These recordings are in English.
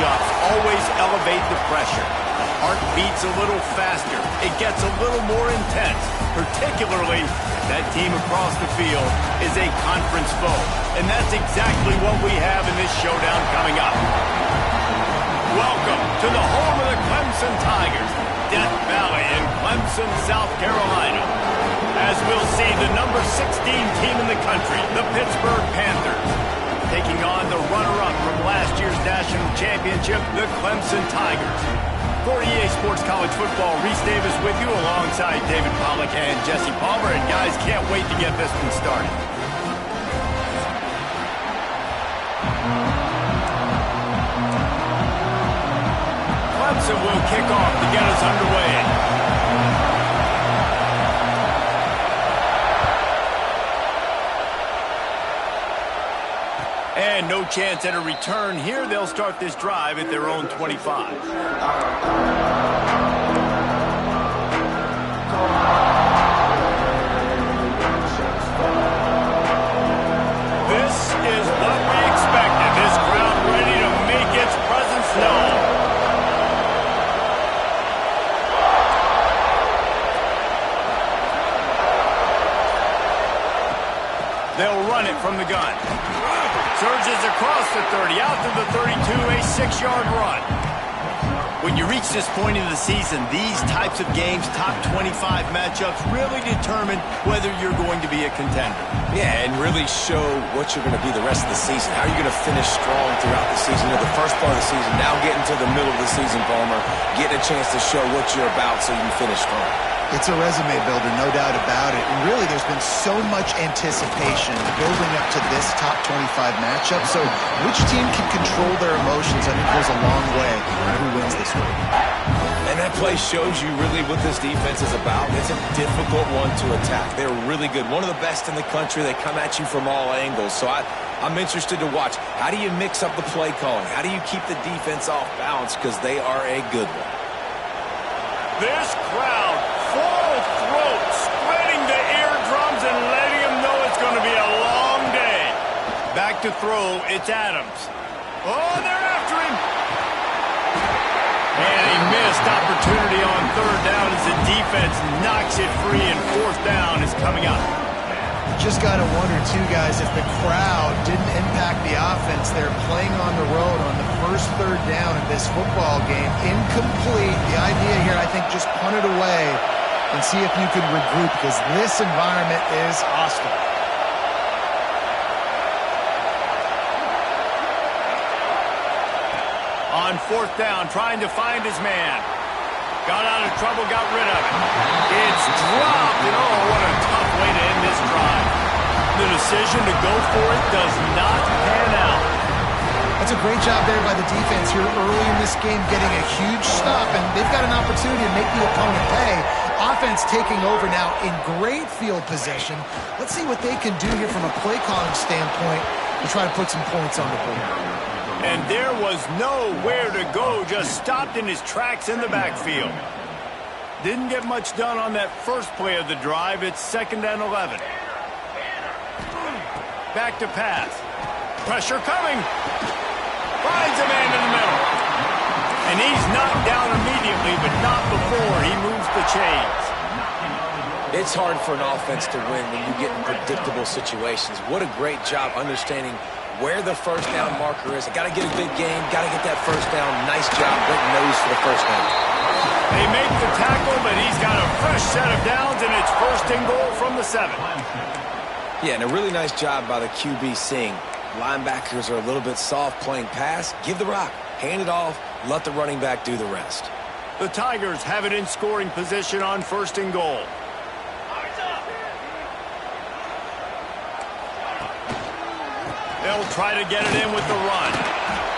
matchups always elevate the pressure. The heart beats a little faster. It gets a little more intense, particularly if that team across the field is a conference foe. And that's exactly what we have in this showdown coming up. Welcome to the home of the Clemson Tigers, Death Valley in Clemson, South Carolina. As we'll see, the number 16 team in the country, the Pittsburgh Panthers, taking on the runner-up from last year's national championship, the Clemson Tigers. For EA Sports College Football, Reese Davis with you alongside David Pollack and Jesse Palmer. And guys, can't wait to get this one started. Clemson will kick off to get us underway. And no chance at a return here. They'll start this drive at their own 25. This is what we expected. This crowd ready to make its presence known. They'll run it from the gun. Surges across the 30, out to the 32, a 6-yard run. When you reach this point in the season, these types of games, top 25 matchups, really determine whether you're going to be a contender. Yeah, and really show what you're going to be the rest of the season. How are you going to finish strong throughout the season? You know, the first part of the season, now getting to the middle of the season, Palmer, getting a chance to show what you're about so you can finish strong. It's a resume builder, no doubt about it. And really, there's been so much anticipation building up to this top 25 matchup. So which team can control their emotions, I think, goes a long way in who wins this week. And that play shows you really what this defense is about. It's a difficult one to attack. They're really good. One of the best in the country. They come at you from all angles. So I'm interested to watch. How do you mix up the play calling? How do you keep the defense off balance? Because they are a good one. This crowd, full throat, spreading the eardrums and letting them know it's going to be a long day. Back to throw, it's Adams. Oh, they're after him. And a missed opportunity on third down as the defense knocks it free, and fourth down is coming up. Just got to wonder, too, guys, if the crowd didn't impact the offense. They're playing on the road on the first third down in this football game. Incomplete. The idea here, I think, just punt it away and see if you can regroup, because this environment is hostile. On fourth down, trying to find his man. Got out of trouble, got rid of it. It's dropped, and oh, what a tough way to end this drive. The decision to go for it does not pan out. That's a great job there by the defense here early in this game, getting a huge stop, and they've got an opportunity to make the opponent pay. Offense taking over now in great field possession. Let's see what they can do here from a play calling standpoint to try to put some points on the board. And there was nowhere to go, just stopped in his tracks in the backfield. Didn't get much done on that first play of the drive. It's 2nd and 11. Back to pass. Pressure coming. Finds a man in the middle. And he's knocked down immediately, but not before he moves the chains. It's hard for an offense to win when you get in predictable situations. What a great job understanding where the first down marker is. I got to get a good game, got to get that first down. Nice job, great nose for the first down. They make the tackle, but he's got a fresh set of downs, and it's 1st and goal from the 7. Yeah, and a really nice job by the QB seeing linebackers are a little bit soft playing pass. Give the rock, hand it off, let the running back do the rest. The Tigers have it in scoring position on 1st and goal. They'll try to get it in with the run.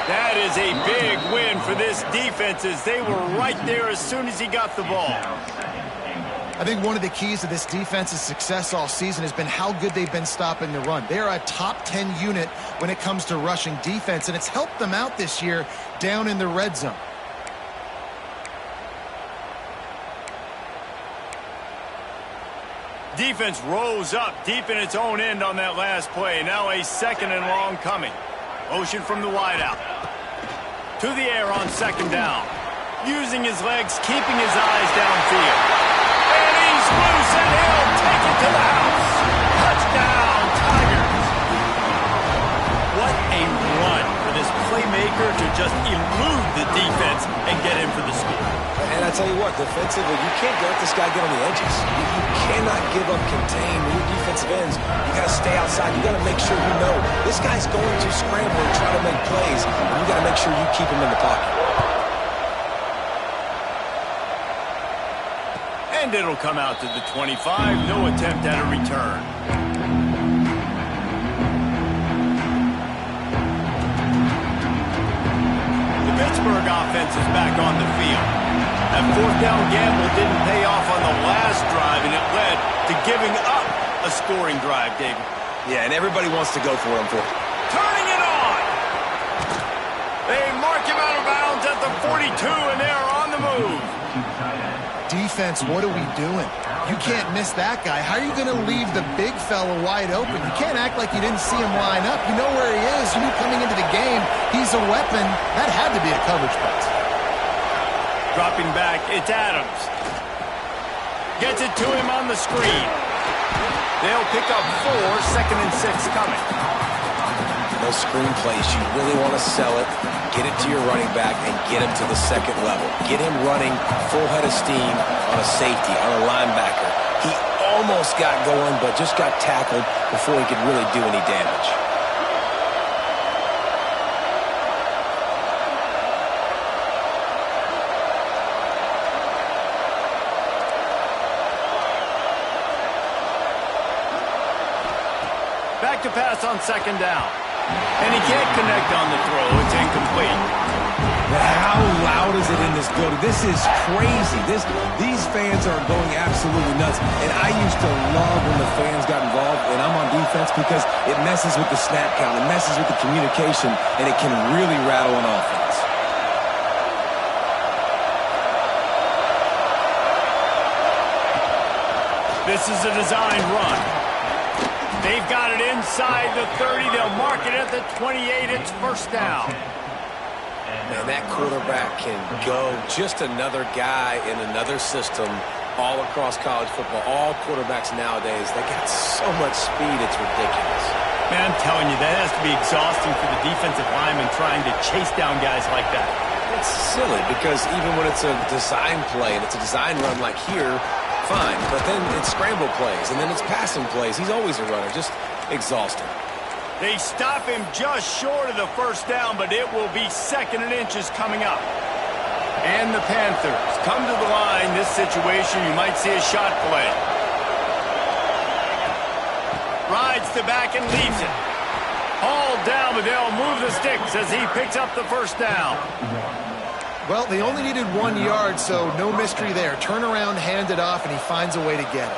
That is a big win for this defense, as they were right there as soon as he got the ball. I think one of the keys to this defense's success all season has been how good they've been stopping the run. They are a top 10 unit when it comes to rushing defense, and it's helped them out this year down in the red zone. Defense rose up deep in its own end on that last play. Now a 2nd and long coming. Motion from the wideout. To the air on second down. Using his legs, keeping his eyes downfield. And he's loose, and he'll take it to the house. Touchdown, Tigers. What a run for this playmaker to just elude the defense and get in for the score. And I tell you what, defensively, you can't let this guy get on the edges. You cannot give up contain with your defensive ends. You got to stay outside. You got to make sure you know this guy's going to scramble and try to make plays, and you got to make sure you keep him in the pocket. And it'll come out to the 25. No attempt at a return. The Pittsburgh offense is back on the field. That fourth down gamble didn't pay off on the last drive, and it led to giving up a scoring drive, David. Yeah, and everybody wants to go for him. Turning it on. They mark him out of bounds at the 42, and they're on the move. Defense, what are we doing? You can't miss that guy. How are you going to leave the big fella wide open? You can't act like you didn't see him line up. You know where he is. You knew coming into the game he's a weapon. That had to be a coverage pass. Dropping back, it's Adams. Gets it to him on the screen. They'll pick up 4, 2nd and 6 coming. Those screen plays, you really want to sell it, get it to your running back, and get him to the second level. Get him running full head of steam on a safety, on a linebacker. He almost got going, but just got tackled before he could really do any damage. Back to pass on second down. And he can't connect on the throw. It's incomplete. But how loud is it in this building? This is crazy. These fans are going absolutely nuts. And I used to love when the fans got involved, and I'm on defense, because it messes with the snap count. It messes with the communication, and it can really rattle an offense. This is a designed run. They've got it inside the 30. They'll mark it at the 28. It's first down. Man, that quarterback can go. Just another guy in another system all across college football. All quarterbacks nowadays, they got so much speed, it's ridiculous. Man, I'm telling you, that has to be exhausting for the defensive lineman trying to chase down guys like that. It's silly, because even when it's a design play and it's a design run like here, fine, but then it's scramble plays, and then it's passing plays. He's always a runner, just exhausting. They stop him just short of the first down, but it will be 2nd and inches coming up. And the Panthers come to the line. This situation, you might see a shot play. Rides the back and leaves it. Hauled down, but they'll move the sticks as he picks up the first down. Well, they only needed 1 yard, so no mystery there. Turn around, hand it off, and he finds a way to get it.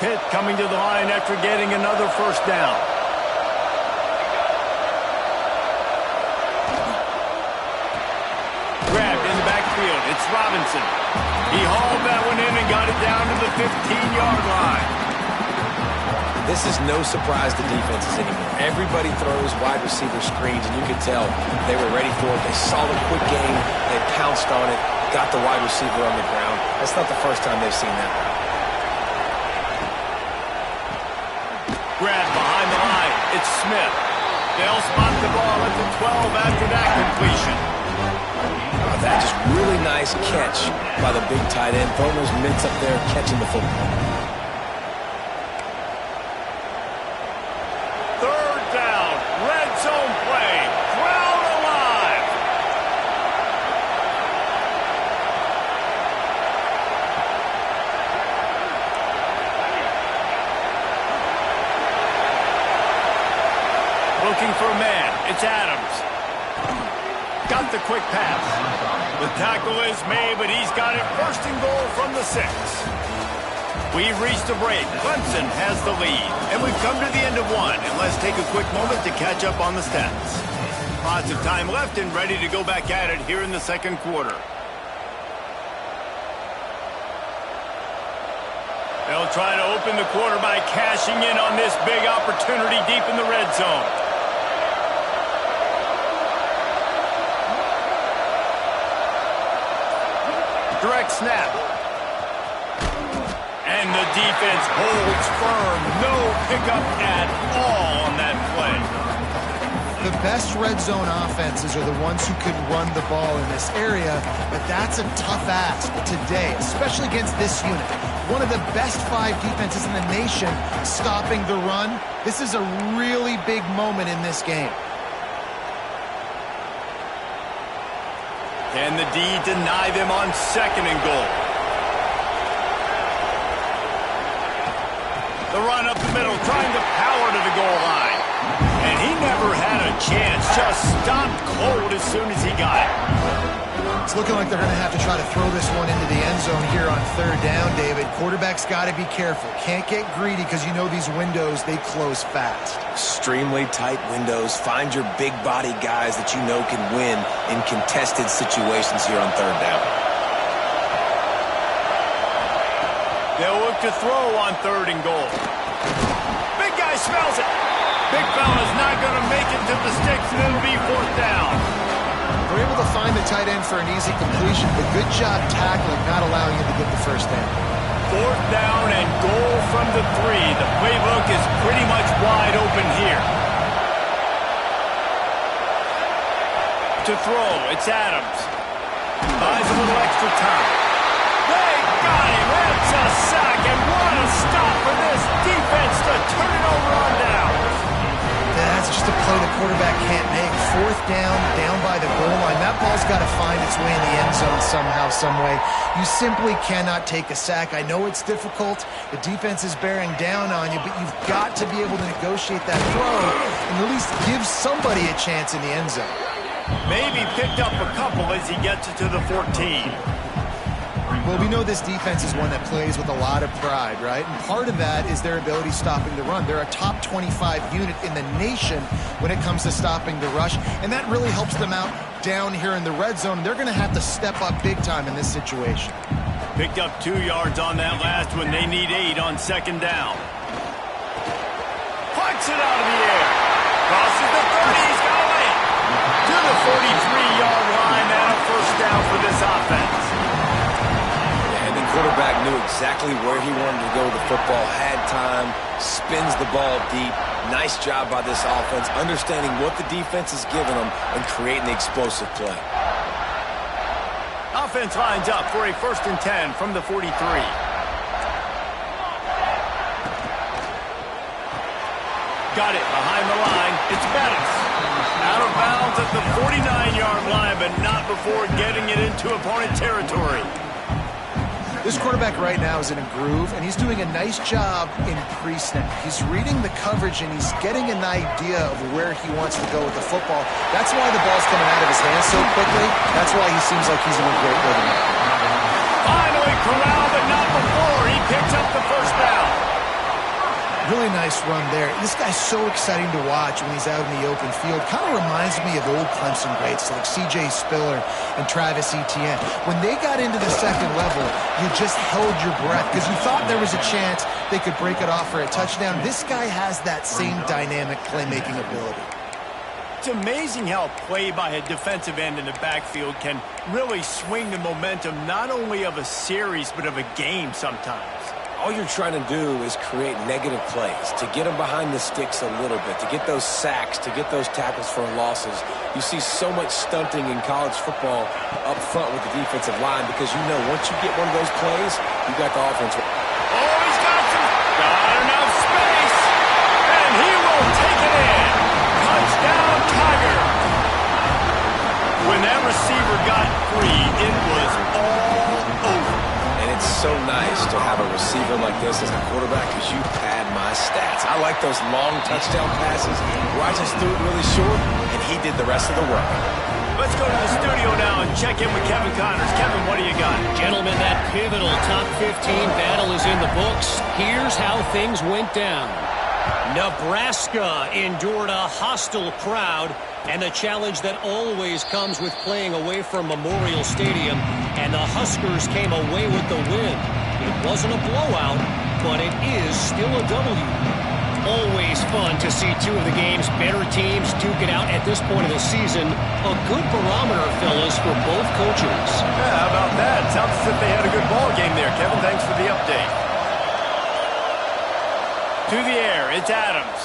Pitt coming to the line after getting another first down. Grabbed in the backfield. It's Robinson. He hauled that one in and got it down to the 15-yard line. This is no surprise to defenses anymore. Everybody throws wide receiver screens, and you can tell they were ready for it. They saw the quick game. They pounced on it, got the wide receiver on the ground. That's not the first time they've seen that. Grab behind the line. It's Smith. They'll spot the ball at the 12 after that completion. That just really nice catch by the big tight end. Throwing those mitts up there, catching the football. Third down. Red zone play. Crowd alive. Looking for a man. It's Adams. Got the quick pass. The tackle is made, but he's got it first and goal from the 6. We've reached a break. Clemson has the lead. And we've come to the end of one. And let's take a quick moment to catch up on the stats. Lots of time left and ready to go back at it here in the second quarter. They'll try to open the quarter by cashing in on this big opportunity deep in the red zone. snap. And the defense holds firm. No pickup at all on that play. The best red zone offenses are the ones who can run the ball in this area, but that's a tough ask today, especially against this unit. One of the best 5 defenses in the nation stopping the run. This is a really big moment in this game. Can the D deny them on 2nd and goal? The run up the middle, trying to power to the goal line. And he never had a chance, just stopped cold as soon as he got it. It's looking like they're going to have to try to throw this one into the end zone here on 3rd down, David. Quarterback's got to be careful. Can't get greedy because you know these windows, they close fast. Extremely tight windows. Find your big body guys that you know can win in contested situations here on 3rd down. They'll look to throw on 3rd and goal. Big guy smells it. Big fella's not going to make it to the sticks, and it'll be 4th down. They're able to find the tight end for an easy completion, but good job tackling, not allowing him to get the 1st down. 4th down and goal from the 3. The playbook is pretty much wide open here. To throw, it's Adams. Buys a little extra time. They got him. That's a sack, and what a stop for this defense to turn it over on down. That's just a play the quarterback can't make. 4th down, down by the goal line. That ball's got to find its way in the end zone somehow, some way. You simply cannot take a sack. I know it's difficult. The defense is bearing down on you, but you've got to be able to negotiate that throw and at least give somebody a chance in the end zone. Maybe picked up a couple as he gets it to the 14. Well, we know this defense is one that plays with a lot of pride, right? And part of that is their ability stopping the run. They're a top 25 unit in the nation when it comes to stopping the rush, and that really helps them out down here in the red zone. They're going to have to step up big time in this situation. Picked up 2 yards on that last one. They need 8 on 2nd down. Punts it out of the air. Crosses the 30. He's going to the 43-yard line. And a 1st down for this offense. Quarterback knew exactly where he wanted to go with the football, had time, spins the ball deep. Nice job by this offense, understanding what the defense is giving them and creating the explosive play. Offense lines up for a 1st and 10 from the 43. Got it behind the line. It's Bettis. Out of bounds at the 49-yard line, but not before getting it into opponent territory. This quarterback right now is in a groove, and he's doing a nice job in pre-snap. He's reading the coverage, and he's getting an idea of where he wants to go with the football. That's why the ball's coming out of his hands so quickly. That's why he seems like he's in a great rhythm. Finally corralled, but not before. He picks up the 1st down. Really nice run there. This guy's so exciting to watch when he's out in the open field. Kind of reminds me of old Clemson greats like C.J. Spiller and Travis Etienne. When they got into the 2nd level, you just held your breath because you thought there was a chance they could break it off for a touchdown. This guy has that same dynamic playmaking ability. It's amazing how play by a defensive end in the backfield can really swing the momentum not only of a series but of a game sometimes. All you're trying to do is create negative plays, to get them behind the sticks a little bit, to get those sacks, to get those tackles for losses. You see so much stunting in college football up front with the defensive line because you know once you get one of those plays, you got the offense. Oh, he's got enough space, and he will take it in. Touchdown, Tiger. When that receiver got free, it was all over. It's so nice to have a receiver like this as a quarterback because you pad my stats. I like those long touchdown passes where I just threw it really short and he did the rest of the work. Let's go to the studio now and check in with Kevin Connors. Kevin, what do you got? Gentlemen, that pivotal top 15 battle is in the books. Here's how things went down. Nebraska endured a hostile crowd and the challenge that always comes with playing away from Memorial Stadium, and the Huskers came away with the win. It wasn't a blowout, but it is still a W. Always fun to see two of the game's better teams duke it out at this point of the season. A good barometer, fellas, for both coaches. Yeah, how about that? Sounds as if they had a good ball game there, Kevin. Thanks for the update. To the air, it's Adams.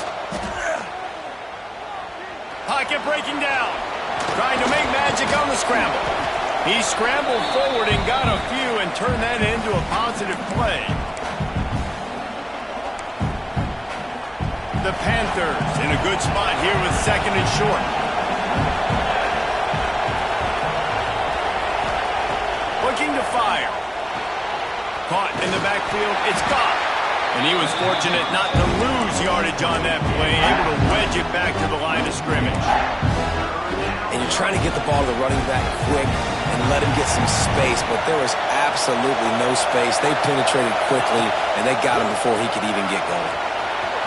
Pocket breaking down. Trying to make magic on the scramble. He scrambled forward and got a few and turned that into a positive play. The Panthers in a good spot here with second and short. Looking to fire. Caught in the backfield. It's gone. And he was fortunate not to lose yardage on that play, able to wedge it back to the line of scrimmage. And you're trying to get the ball to the running back quick and let him get some space, but there was absolutely no space. They penetrated quickly, and they got him before he could even get going.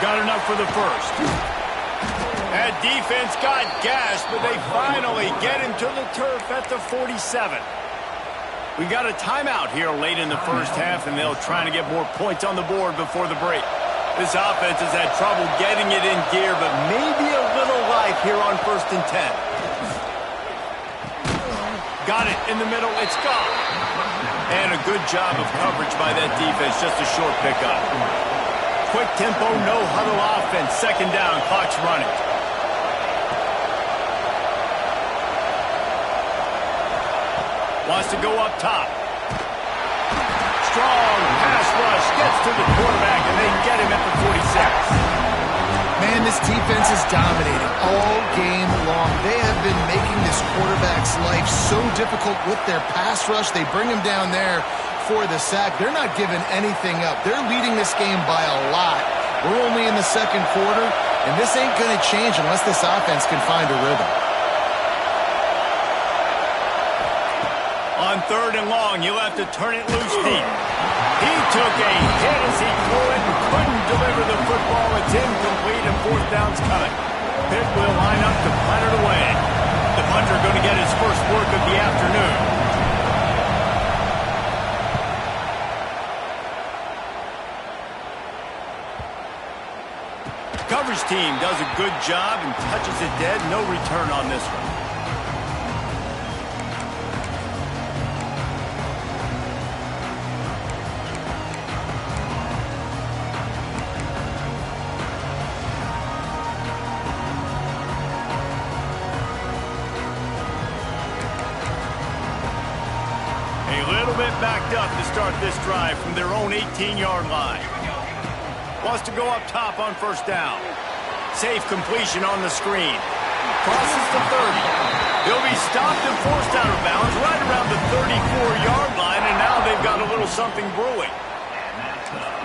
Got enough for the first. That defense got gashed, but they finally get him to the turf at the 47. We got a timeout here late in the first half, and they'll try to get more points on the board before the break. This offense has had trouble getting it in gear, but maybe a little life here on 1st and 10. Got it in the middle. It's gone. And a good job of coverage by that defense. Just a short pickup. Quick tempo, no huddle offense. Second down, clock's running. Wants to go up top. Strong pass rush. Gets to the quarterback, and they get him at the 46. Man, this defense is dominating all game long. They have been making this quarterback's life so difficult with their pass rush. They bring him down there for the sack. They're not giving anything up. They're leading this game by a lot. We're only in the second quarter, and this ain't going to change unless this offense can find a rhythm. On 3rd and long, you'll have to turn it loose deep. He took a hit as he threw it and couldn't deliver the football. It's incomplete and 4th down's coming. Pitt will line up to punt it away. The punter going to get his first work of the afternoon. Coverage team does a good job and touches it dead. No return on this one. Backed up to start this drive from their own 18-yard line. Wants to go up top on 1st down. Safe completion on the screen. Crosses the 30. He'll be stopped and forced out of bounds right around the 34-yard line, and now they've got a little something brewing.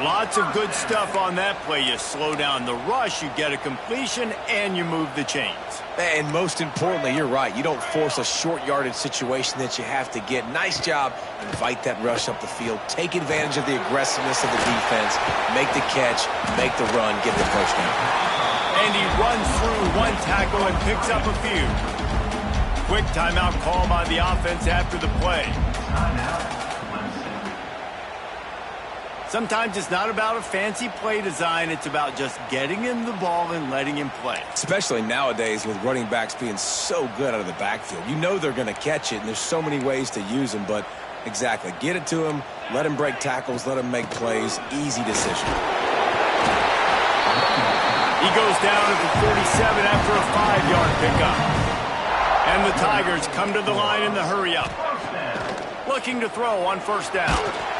Lots of good stuff on that play. You slow down the rush, you get a completion, and you move the chains. And most importantly, you're right. You don't force a short yardage situation that you have to get. Nice job. Invite that rush up the field. Take advantage of the aggressiveness of the defense. Make the catch. Make the run. Get the first down. And he runs through one tackle and picks up a few. Quick timeout call by the offense after the play. Sometimes it's not about a fancy play design. It's about just getting him the ball and letting him play. Especially nowadays with running backs being so good out of the backfield. You know they're going to catch it, and there's so many ways to use them. But exactly, get it to him, let him break tackles, let him make plays. Easy decision. He goes down at the 47 after a 5-yard pickup. And the Tigers come to the line in the hurry-up. Looking to throw on 1st down.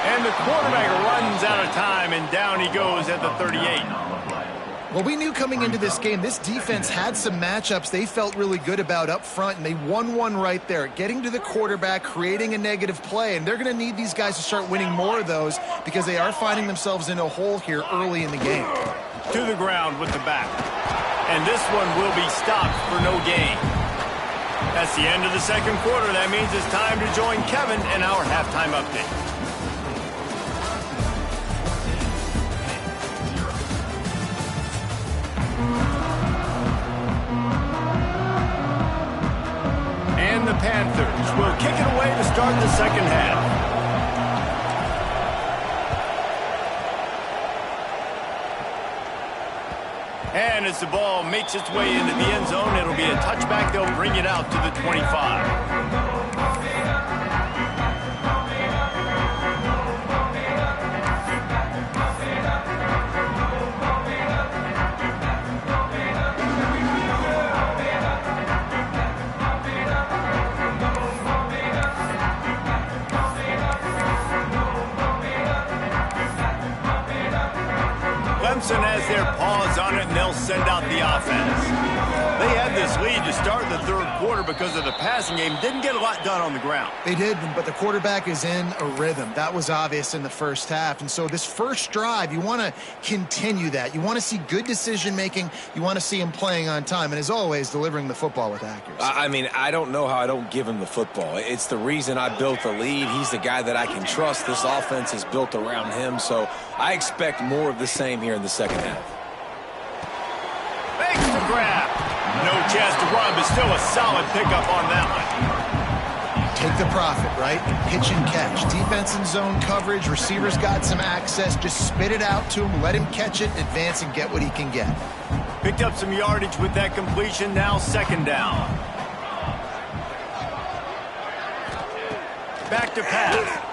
And the quarterback runs out of time, and down he goes at the 38. Well, we knew coming into this game, this defense had some matchups they felt really good about up front, and they won one right there. Getting to the quarterback, creating a negative play, and they're going to need these guys to start winning more of those because they are finding themselves in a hole here early in the game. To the ground with the back. And this one will be stopped for no gain. That's the end of the second quarter. That means it's time to join Kevin in our halftime update. And the Panthers will kick it away to start the second half. And as the ball makes its way into the end zone, it'll be a touchback. They'll bring it out to the 25. Clemson has their paws on it, and they'll send out the offense. They had this lead to start the third quarter because of the passing game. Didn't get a lot done on the ground. They did, but the quarterback is in a rhythm. That was obvious in the first half. And so this first drive, you want to continue that. You want to see good decision-making. You want to see him playing on time. And as always, delivering the football with accuracy. I mean, I don't know how I don't give him the football. It's the reason I built the lead. He's the guy that I can trust. This offense is built around him. So I expect more of the same here in the second half. Makes the grab. No chance to run, but still a solid pickup on that one. Take the profit, right? Pitch and catch. Defense in zone coverage. Receivers got some access. Just spit it out to him. Let him catch it, advance, and get what he can get. Picked up some yardage with that completion. Now second down. Back to pass.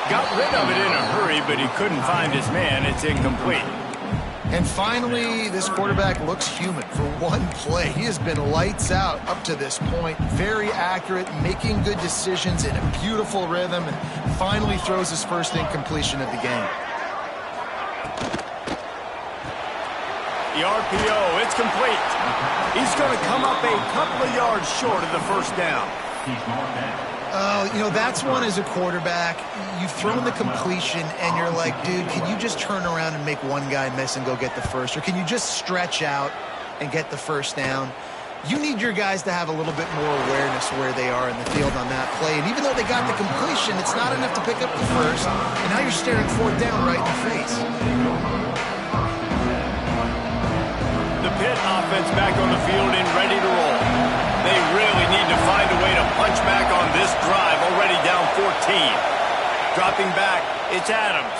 Got rid of it in a hurry, but he couldn't find his man. It's incomplete. And finally, this quarterback looks human for one play. He has been lights out up to this point. Very accurate, making good decisions in a beautiful rhythm, and finally throws his first incompletion of the game. The RPO, it's complete. He's going to come up a couple of yards short of the first down. You know, that's one as a quarterback. You've thrown the completion, and you're like, dude, can you just turn around and make one guy miss and go get the first? Or can you just stretch out and get the first down? You need your guys to have a little bit more awareness where they are in the field on that play. And even though they got the completion, it's not enough to pick up the first. And now you're staring fourth down right in the face. The Pitt offense back on the field and ready to roll. They really need to find a way to punch back on this drive, already down 14. Dropping back, it's Adams.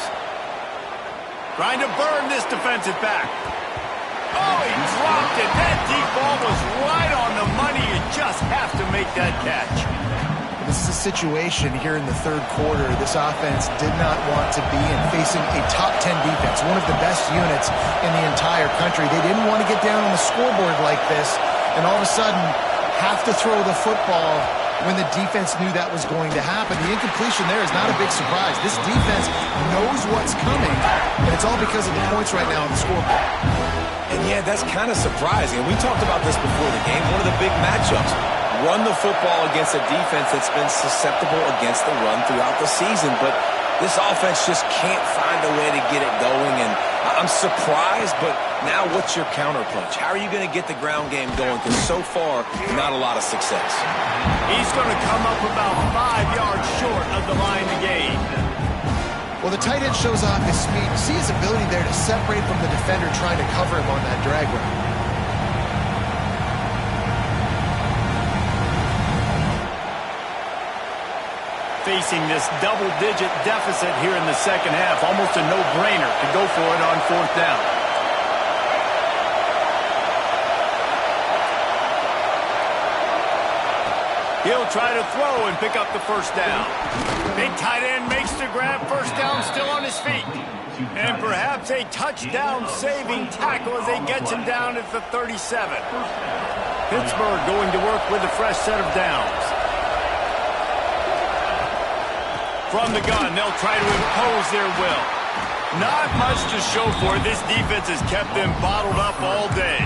Trying to burn this defensive back. Oh, he dropped it. That deep ball was right on the money. You just have to make that catch. This is a situation here in the third quarter this offense did not want to be in, facing a top 10 defense, one of the best units in the entire country. They didn't want to get down on the scoreboard like this, and all of a sudden have to throw the football when the defense knew that was going to happen. The incompletion there is not a big surprise. This defense knows what's coming, and it's all because of the points right now on the scoreboard. And yeah, that's kind of surprising. We talked about this before the game. One of the big matchups. Run the football against a defense that's been susceptible against the run throughout the season. But this offense just can't find a way to get it going. And I'm surprised, but now what's your counterpunch? How are you going to get the ground game going? Because so far, not a lot of success. He's going to come up about 5 yards short of the line to gain. Well, the tight end shows off his speed. You see his ability there to separate from the defender trying to cover him on that drag route. Facing this double-digit deficit here in the second half, almost a no-brainer to go for it on fourth down. He'll try to throw and pick up the first down. Big tight end makes the grab, first down, still on his feet. And perhaps a touchdown-saving tackle as he gets him down at the 37. Pittsburgh going to work with a fresh set of downs. From the gun, they'll try to impose their will. Not much to show for it. This defense has kept them bottled up all day.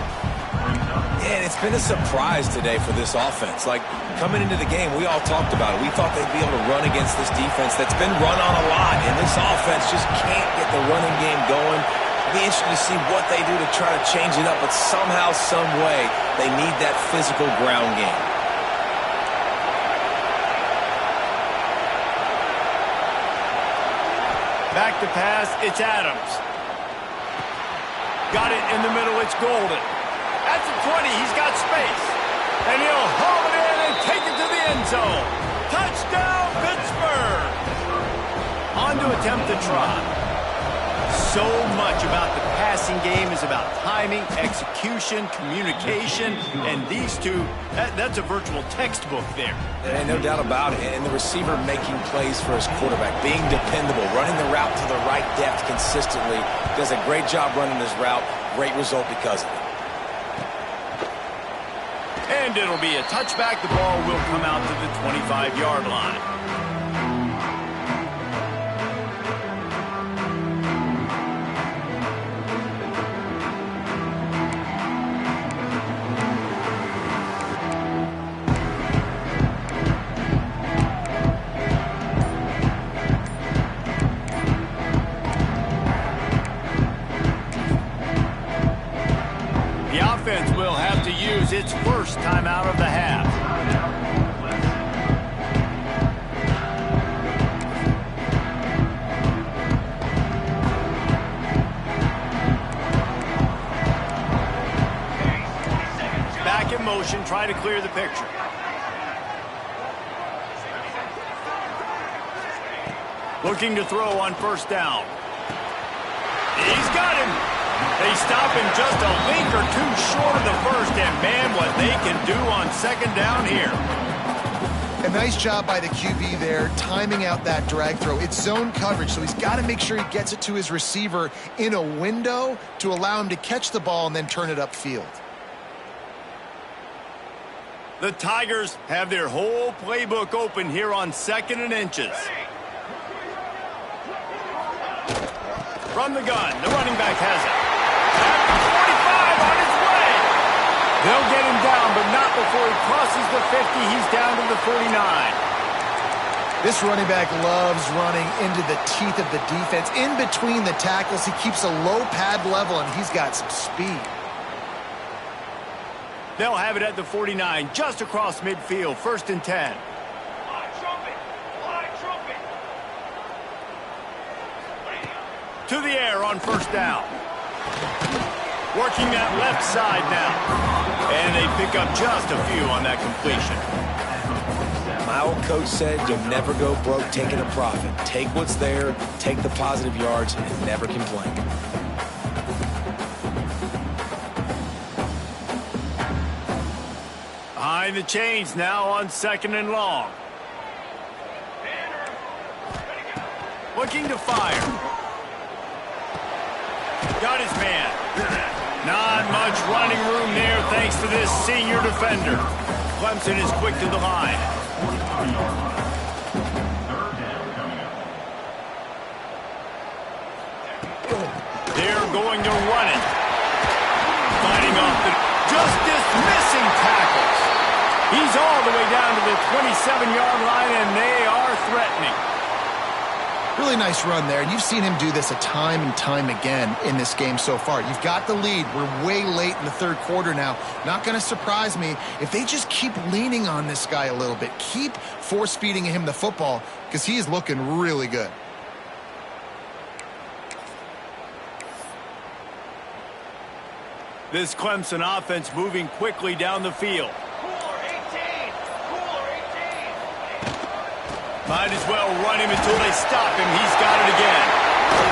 And it's been a surprise today for this offense. Like, coming into the game, we all talked about it. We thought they'd be able to run against this defense that's been run on a lot, and this offense just can't get the running game going. It'll be interesting to see what they do to try to change it up, but somehow, some way, they need that physical ground game. Back to pass, it's Adams. Got it in the middle, it's Golden. At the 20, he's got space. And he'll haul it in and take it to the end zone. Touchdown, Pittsburgh! On to attempt the try. So much about the passing game is about timing, execution, communication, and these two, that's a virtual textbook there. And no doubt about it. And the receiver making plays for his quarterback, being dependable, running the route to the right depth consistently. Does a great job running his route. Great result because of it. And it'll be a touchback. The ball will come out to the 25-yard line. Will have to use its first timeout of the half. Back in motion, try to clear the picture. Looking to throw on first down. He's got him. They stop him just a link or two short of the first, and man, what they can do on second down here. A nice job by the QB there, timing out that drag throw. It's zone coverage, so he's got to make sure he gets it to his receiver in a window to allow him to catch the ball and then turn it upfield. The Tigers have their whole playbook open here on 2nd and inches. From the gun, the running back has it. At the 45 on his way. They'll get him down, but not before he crosses the 50. He's down to the 49. This running back loves running into the teeth of the defense. In between the tackles, he keeps a low pad level, and he's got some speed. They'll have it at the 49, just across midfield, 1st and 10. To the air on first down. Working that left side now. And they pick up just a few on that completion. My old coach said you'll never go broke taking a profit. Take what's there, take the positive yards, and never complain. Behind the chains now on 2nd and long. Looking to fire. Got his man. Not much running room there thanks to this senior defender. Clemson is quick to the line. They're going to run it. Fighting off the... Just dismissing tackles. He's all the way down to the 27-yard line, and they are threatening. Really nice run there, and you've seen him do this a time and time again in this game so far. You've got the lead. We're way late in the 3rd quarter now. Not going to surprise me if they just keep leaning on this guy a little bit. Keep force-feeding him the football because he is looking really good. This Clemson offense moving quickly down the field. Might as well run him until they stop him. He's got it again.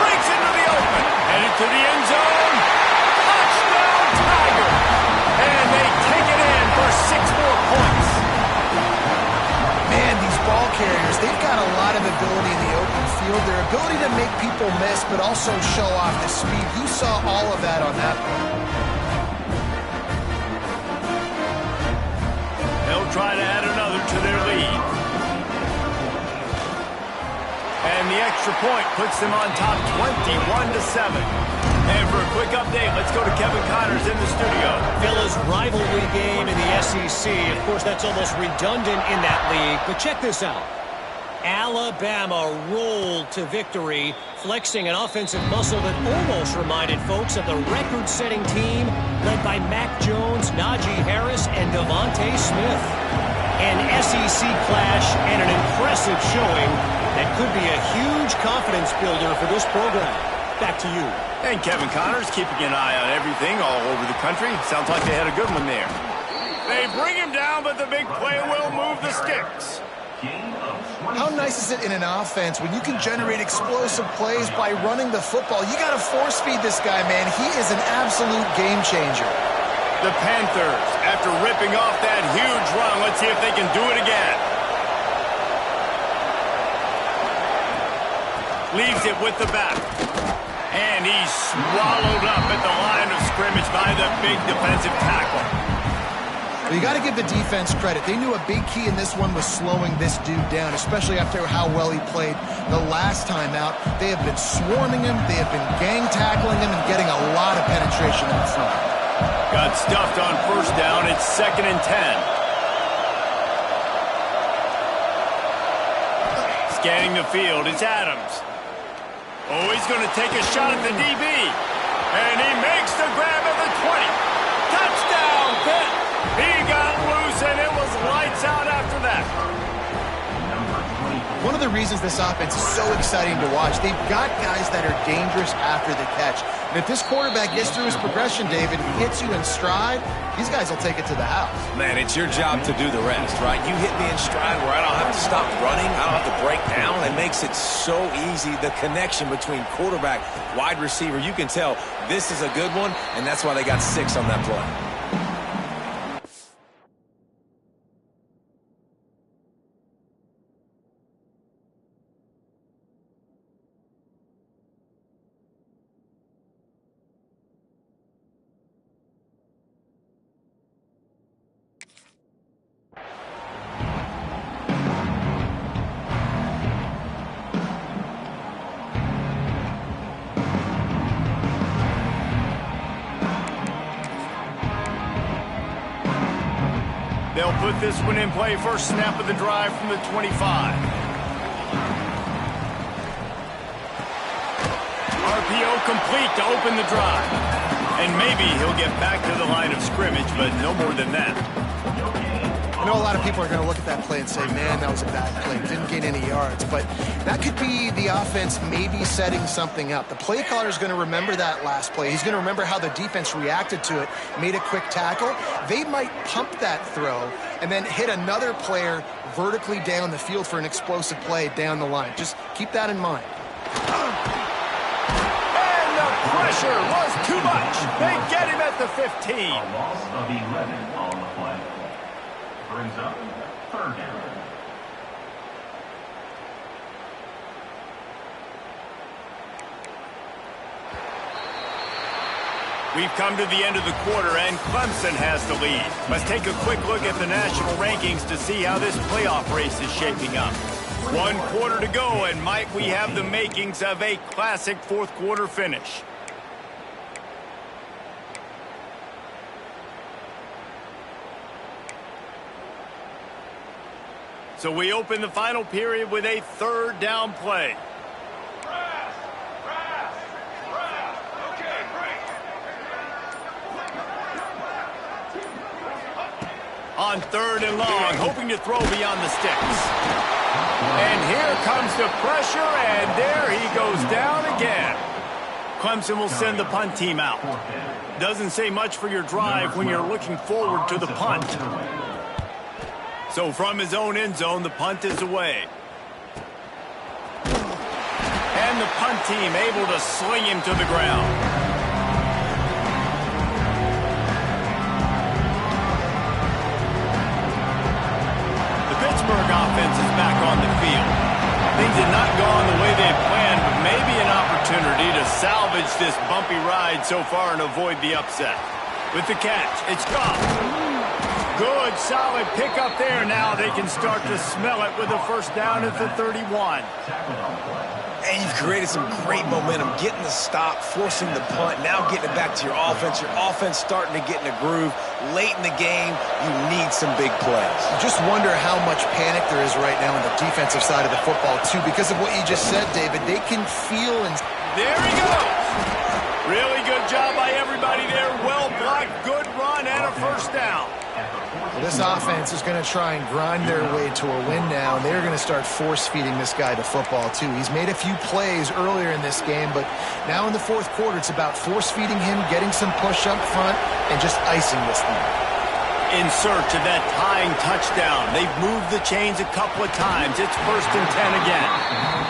Breaks into the open. Headed to the end zone. Touchdown, Tigers. And they take it in for 6 more points. Man, these ball carriers, they've got a lot of ability in the open field. Their ability to make people miss, but also show off the speed. You saw all of that on that one. They'll try to add another to their lead. And the extra point puts them on top 21-7. And for a quick update, let's go to Kevin Connors in the studio. Villa's rivalry game in the SEC. Of course, that's almost redundant in that league. But check this out. Alabama rolled to victory, flexing an offensive muscle that almost reminded folks of the record-setting team led by Mac Jones, Najee Harris, and Devontae Smith. An SEC clash and an impressive showing that could be a huge confidence builder for this program. Back to you. And Kevin Connors keeping an eye on everything all over the country. Sounds like they had a good one there. They bring him down, but the big play will move the sticks. How nice is it in an offense when you can generate explosive plays by running the football? You got to force feed this guy, man. He is an absolute game changer. The Panthers, after ripping off that huge run, let's see if they can do it again. Leaves it with the back. And he's swallowed up at the line of scrimmage by the big defensive tackle. Well, you got to give the defense credit. They knew a big key in this one was slowing this dude down, especially after how well he played the last time out. They have been swarming him. They have been gang tackling him and getting a lot of penetration in the front. Got stuffed on first down. It's 2nd and 10. Scanning the field, it's Adams. Oh, he's going to take a shot at the DB. And he makes the grab at the 20. Touchdown, Pitt. He got loose, and it was lights out after that. One of the reasons this offense is so exciting to watch, they've got guys that are dangerous after the catch. And if this quarterback gets through his progression, David, hits you in stride, these guys will take it to the house. Man, it's your job to do the rest, right? You hit me in stride where I don't have to stop running. I don't have to break down. It makes it so easy. The connection between quarterback, wide receiver, you can tell this is a good one, and that's why they got 6 on that play. They'll put this one in play first snap of the drive from the 25. RPO complete to open the drive. And maybe he'll get back to the line of scrimmage, but no more than that. I know a lot of people are going to look at that play and say, man, that was a bad play. Didn't gain any yards. But that could be the offense maybe setting something up. The play caller is going to remember that last play. He's going to remember how the defense reacted to it, made a quick tackle. They might pump that throw and then hit another player vertically down the field for an explosive play down the line. Just keep that in mind. And the pressure was too much. They get him at the 15. A loss of 11 on the play. Brings up 3rd down. We've come to the end of the quarter, and Clemson has the lead. Let's take a quick look at the national rankings to see how this playoff race is shaping up. 1 quarter to go, and might we have the makings of a classic 4th quarter finish. So we open the final period with a 3rd down play. On 3rd and long, hoping to throw beyond the sticks. And here comes the pressure, and there he goes down again. Clemson will send the punt team out. Doesn't say much for your drive when you're looking forward to the punt. So from his own end zone, the punt is away. And the punt team able to sling him to the ground. The Pittsburgh offense is back on the field. Things had not gone the way they had planned, but maybe an opportunity to salvage this bumpy ride so far and avoid the upset. With the catch, it's gone. Good, solid pickup there. Now they can start to smell it with a 1st down at the 31. And you've created some great momentum, getting the stop, forcing the punt, now getting it back to your offense. Your offense starting to get in a groove. Late in the game, you need some big plays. Just wonder how much panic there is right now on the defensive side of the football, too, because of what you just said, David. They can feel and... There he goes. Really good job by everybody there. Well blocked, good run, and a 1st down. This offense is going to try and grind their way to a win now. They're going to start force-feeding this guy the football, too. He's made a few plays earlier in this game, but now in the 4th quarter, it's about force-feeding him, getting some push up front, and just icing this thing. in search of that tying touchdown. They've moved the chains a couple of times. It's 1st and 10 again.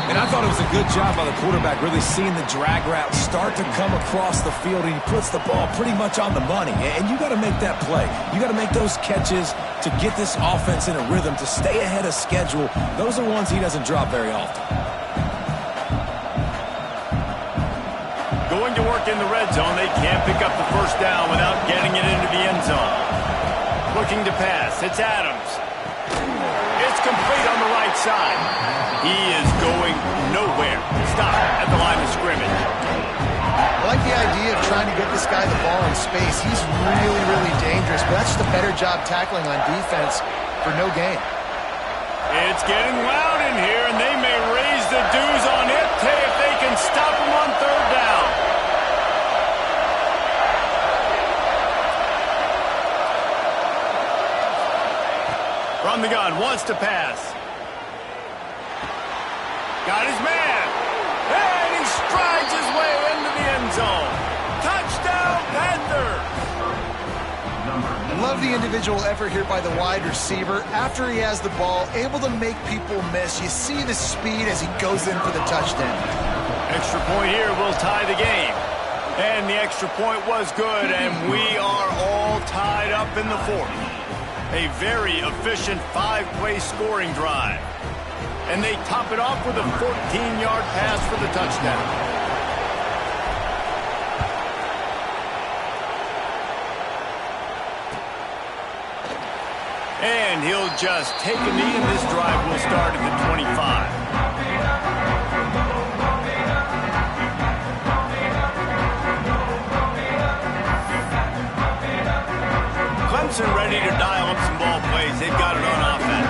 And I thought it was a good job by the quarterback really seeing the drag route start to come across the field, and he puts the ball pretty much on the money. And you got to make that play. You got to make those catches to get this offense in a rhythm, to stay ahead of schedule. Those are ones he doesn't drop very often. Going to work in the red zone, they can't pick up the first down without getting it into the end zone. Looking to pass, it's Adams. It's complete on the right side. He is going nowhere. Stop at the line of scrimmage. I like the idea of trying to get this guy the ball in space. He's really, really dangerous, but that's just a better job tackling on defense for no gain. It's getting loud in here, and they may raise the dues on it if they can stop him on 3rd down. From the gun, wants to pass. Got his man. And he strides his way into the end zone. Touchdown, Panthers! Love the individual effort here by the wide receiver. After he has the ball, able to make people miss. You see the speed as he goes in for the touchdown. Extra point here will tie the game. And the extra point was good, and we are all tied up in the 4th. A very efficient 5-play scoring drive. And they top it off with a 14-yard pass for the touchdown. And he'll just take a knee, and this drive will start at the 25. Clemson ready to dial up some ball plays. They've got it on offense.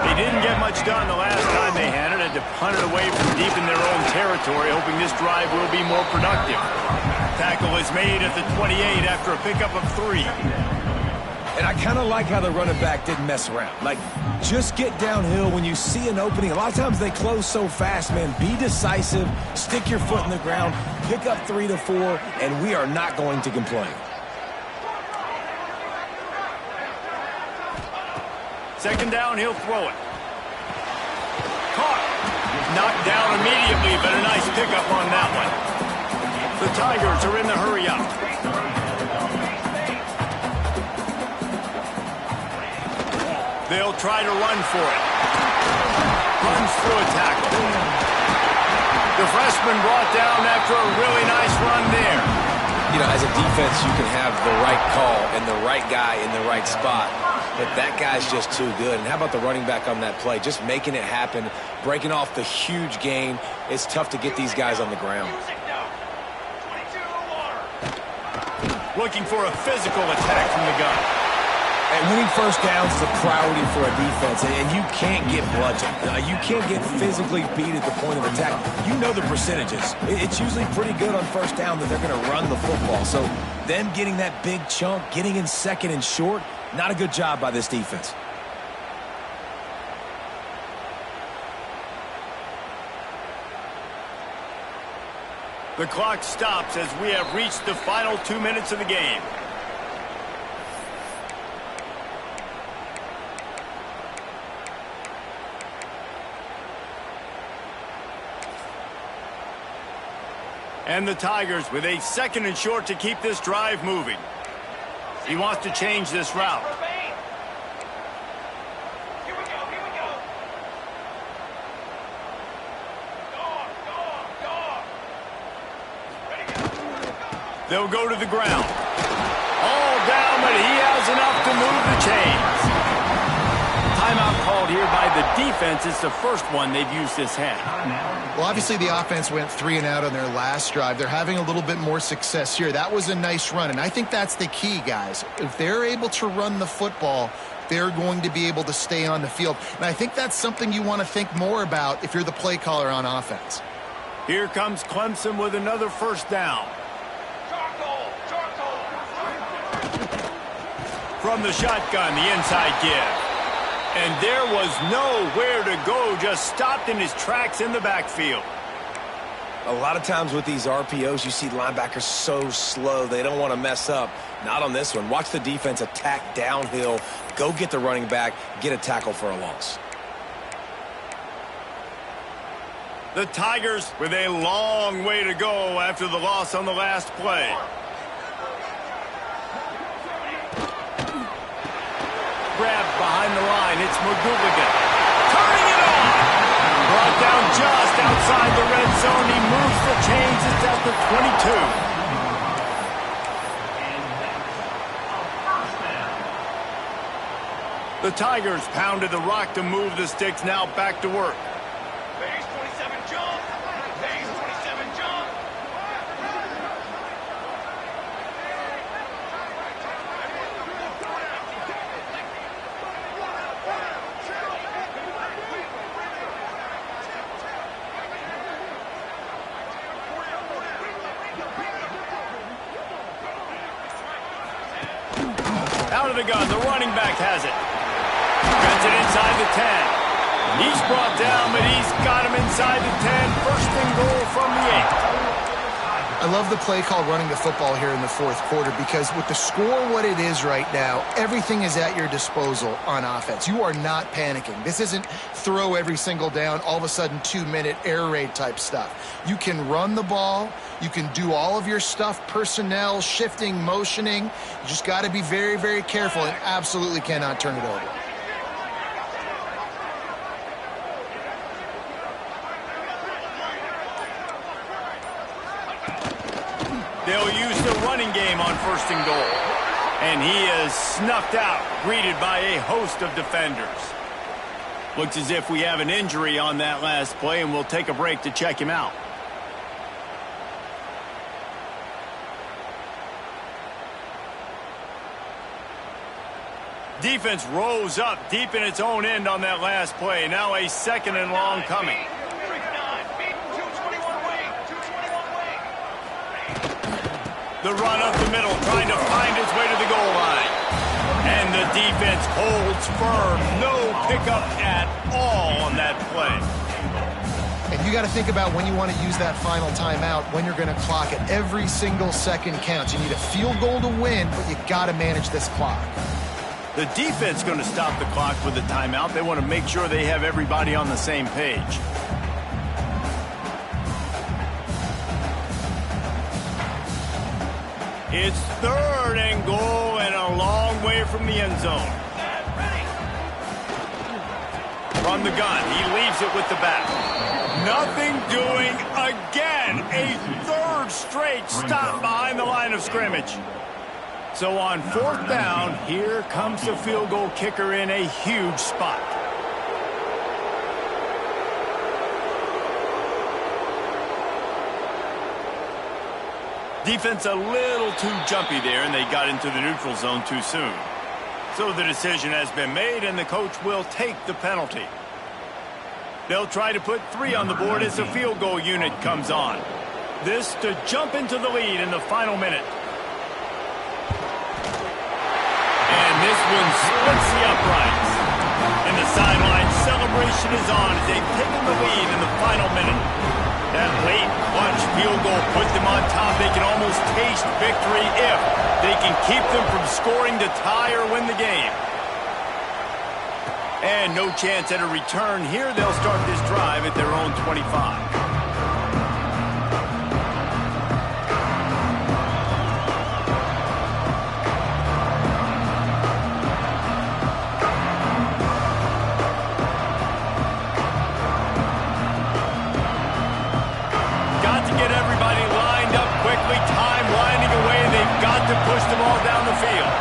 They didn't get much done the last time they had it. Had to punt it away from deep in their own territory, hoping this drive will be more productive. Tackle is made at the 28 after a pickup of 3. And I kind of like how the running back didn't mess around. Like, just get downhill when you see an opening. A lot of times they close so fast, man. Be decisive, stick your foot in the ground, pick up 3 to 4, and we are not going to complain. 2nd down, he'll throw it. Caught. Knocked down immediately, but a nice pickup on that one. The Tigers are in the hurry-up. They'll try to run for it. Runs through a tackle. The freshman brought down after a really nice run there. You know, as a defense, you can have the right call and the right guy in the right spot. But that guy's just too good. And how about the running back on that play? Just making it happen, breaking off the huge gain. It's tough to get these guys on the ground. Looking for a physical attack from the gun. And winning first downs is a priority for a defense, and you can't get bludgeoned. You can't get physically beat at the point of attack. You know the percentages. It's usually pretty good on first down that they're going to run the football. So them getting that big chunk, getting in 2nd and short, not a good job by this defense. The clock stops as we have reached the final 2 minutes of the game. And the Tigers with a 2nd and short to keep this drive moving. He wants to change this route. Here we go. They'll go to the ground. All down, but he has enough to move the chains. Timeout called here by the defense. It's the first one they've used this half. Well, obviously the offense went 3 and out on their last drive. They're having a little bit more success here. That was a nice run, and I think that's the key, guys. If they're able to run the football, they're going to be able to stay on the field. And I think that's something you want to think more about if you're the play caller on offense. Here comes Clemson with another first down. From the shotgun, the inside give. And there was nowhere to go, just stopped in his tracks in the backfield. A lot of times with these RPOs, you see linebackers so slow, they don't want to mess up. Not on this one. Watch the defense attack downhill, go get the running back, get a tackle for a loss. The Tigers with a long way to go after the loss on the last play. Grabbed behind the line, it's McGooligan. Turning it on! Brought down just outside the red zone. He moves the chains. It's at the 22. The Tigers pounded the rock to move the sticks. Now back to work. Phase 27 jump. Phase 27 jump. Out of the gun, the running back has it. Gets it inside the 10. He's brought down, but he's got him inside the 10. First and goal from the 8. I love the play call running the football here in the fourth quarter because with the score what it is right now, everything is at your disposal on offense. You are not panicking. This isn't throw every single down, all of a sudden 2-minute air raid type stuff. You can run the ball. You can do all of your stuff, personnel, shifting, motioning. You just got to be very, very careful and absolutely cannot turn it over. They'll use the running game on first and goal. And he is snuffed out, greeted by a host of defenders. Looks as if we have an injury on that last play, and we'll take a break to check him out. Defense rose up deep in its own end on that last play. Now a second and long coming. The run up the middle, trying to find his way to the goal line. And the defense holds firm. No pickup at all on that play. And you got to think about when you want to use that final timeout, when you're going to clock it. Every single second counts. You need a field goal to win, but you got to manage this clock. The defense going to stop the clock with a timeout. They want to make sure they have everybody on the same page. It's third and goal and a long way from the end zone. From the gun, he leaves it with the back. Nothing doing again. A third straight stop behind the line of scrimmage. So on fourth down, here comes the field goal kicker in a huge spot. Defense a little too jumpy there, and they got into the neutral zone too soon. So the decision has been made, and the coach will take the penalty. They'll try to put 3 on the board as the field goal unit comes on. This to jump into the lead in the final minute. And this one splits the uprights. And the sideline celebration is on as they've taken the lead in the final minute. That late clutch field goal put them on top. They can almost taste victory if they can keep them from scoring to tie or win the game. And no chance at a return here. They'll start this drive at their own 25. Push them all down the field.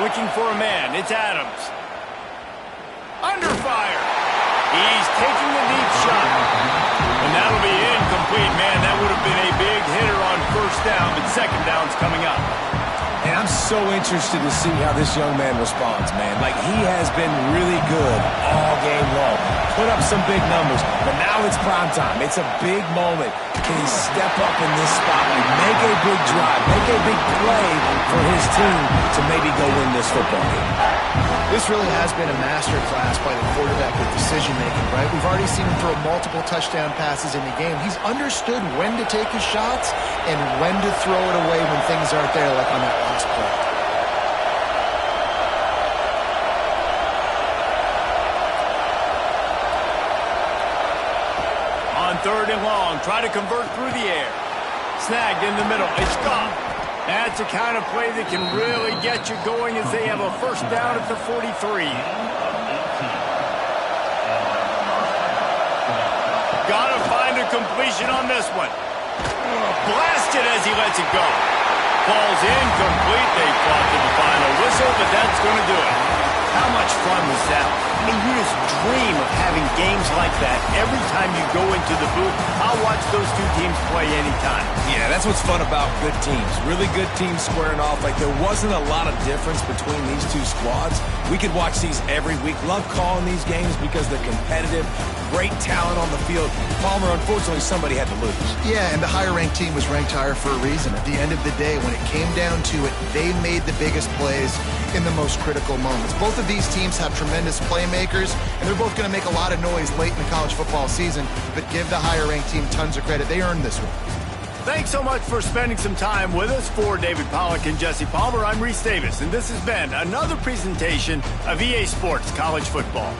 Looking for a man. It's Adams. Under fire. He's taking the deep shot. And that'll be incomplete, man. That would have been a big hitter on first down, but second down's coming up. And I'm so interested to see how this young man responds, man. Like, he has been really good all game long. Put up some big numbers, but now it's prime time. It's a big moment. Can he step up in this spotlight, make a big drive, make a big play for his team to maybe go win this football game? This really has been a masterclass by the quarterback with decision-making, right? We've already seen him throw multiple touchdown passes in the game. He's understood when to take his shots and when to throw it away when things aren't there, like on that last play. On 3rd and long, try to convert through the air. Snagged in the middle. It's gone. That's the kind of play that can really get you going as they have a first down at the 43. Gotta find a completion on this one. Blasted as he lets it go. Ball's incomplete. They fought to the final whistle, but that's going to do it. How much fun was that? I mean, you just dream of having games like that every time you go into the booth. I'll watch those two teams play anytime. Yeah, that's what's fun about good teams. Really good teams squaring off. Like, there wasn't a lot of difference between these two squads. We could watch these every week. Love calling these games because they're competitive. Great talent on the field. Palmer, unfortunately, somebody had to lose. Yeah, and the higher-ranked team was ranked higher for a reason. At the end of the day, when it came down to it, they made the biggest plays in the most critical moments. Both of these teams have tremendous playmakers, and they're both going to make a lot of noise late in the college football season, but give the higher-ranked team tons of credit. They earned this one. Thanks so much for spending some time with us. For David Pollack and Jesse Palmer, I'm Reese Davis, and this has been another presentation of EA Sports College Football.